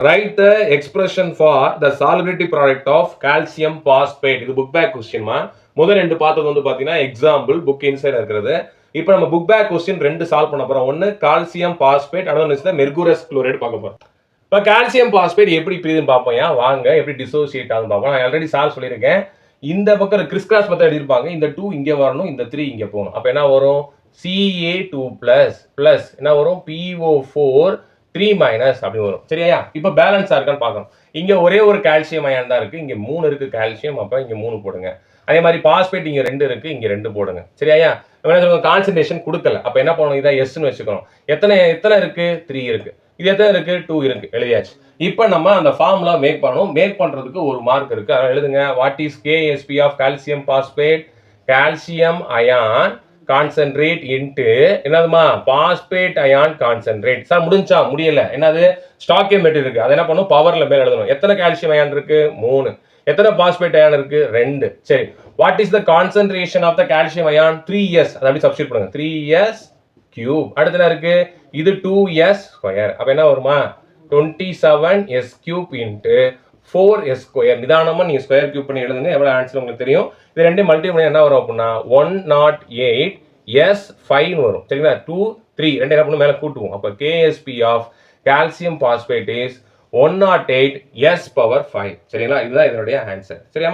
Right the expression for the solubility product of calcium phosphate. இது book back கொஸ்டின்மா. முதல் ரெண்டு பார்த்தது வந்து பார்த்தீங்கன்னா எக்ஸாம்பிள் புக் இன்சைட் இருக்கிறது. இப்போ நம்ம புக் பேக் கொஸ்டின் ரெண்டு சால்வ் பண்ண போறோம். ஒன்று கால்சியம் பாஸ்பேட், அடுத்த மெர்குரஸ் குளோரைடு பார்க்க போறோம். இப்போ கால்சியம் பாஸ்பேட் எப்படி பிரியுதுன்னு பார்ப்போம். வாங்க எப்படி டிசோசியேட் ஆகுதுன்னு பார்ப்போம். நான் ஆல்ரெடி சால்வ் சொல்லியிருக்கேன். இந்த பக்கம் கிறிஸ் கிராஸ் மெத்தட் எழுதியிருப்பாங்க. இந்த 2 இங்கே வரணும், இந்த 3 இங்கே போகணும். அப்போ என்ன வரும்? Ca2 பிளஸ் என்ன வரும்? PO4 3 மைனஸ் அப்படி வரும். சரியா? இப்போ பேலன்ஸா இருக்கான்னு பார்க்கணும். இங்க ஒரே ஒரு கால்சியம் அயன் தான் இருக்கு. இங்க 3 இருக்கு கால்சியம். அப்ப இங்க 3 போடுங்க. அதே மாதிரி பாஸ்பேட் இங்க 2 இருக்கு. இங்க 2 போடுங்க. சரியா? கான்சன்ட்ரேஷன் கொடுக்கல. அப்ப என்ன பண்ணணும்? இதை எஸ்ன்னு வச்சுக்கணும். எத்தனை இருக்கு? 3 இருக்கு. இது எத்தனை இருக்கு? 2 இருக்கு. எழுதியாச்சு. இப்போ நம்ம அந்த ஃபார்முலா மேக் பண்ணணும். மேக் பண்றதுக்கு ஒரு மார்க் இருக்கு. அதை எழுதுங்க. What is KSP of calcium phosphate? Calcium ion concentrate into என்னதுமா பாஸ்பேட் அயான் கான்சென்ட்ரேட். சார் முடிஞ்சா? முடியல. என்னது? ஸ்டாக்கியோமெட்ரி இருக்கு. அதை என்ன பண்ணும்? பவர்ல மேல எழுதணும். எத்தனை கால்சியம் அயான் இருக்கு? 3. எத்தனை பாஸ்பேட் அயான் இருக்கு? 2. சரி, what is the concentration of the calcium ion? 3s. அதை அப்படி சப்ஸ்டிட் பண்ணுங்க. 3s cube. அடுத்து என்ன இருக்கு? இது 2s ஸ்கொயர். அப்ப என்ன வருமா? 27s cube into 4s square. நிதானமா நீங்க ஸ்கொயர் கியூப் பண்ணி எழுதுங்க. எவ்வளவு ஆன்சர் உங்களுக்கு தெரியும். இது ரெண்டையும் மல்டிப்ளை பண்ணி என்ன வரும் அப்படின்னா 108s5 வரும். சரிங்களா? 2 3 ரெண்டு என்ன பண்ணும்? மேல கூட்டுவோம். அப்ப KSP of calcium phosphate is 108s power 5. சரிங்களா? இதுதான் இதனுடைய ஆன்சர். சரியா?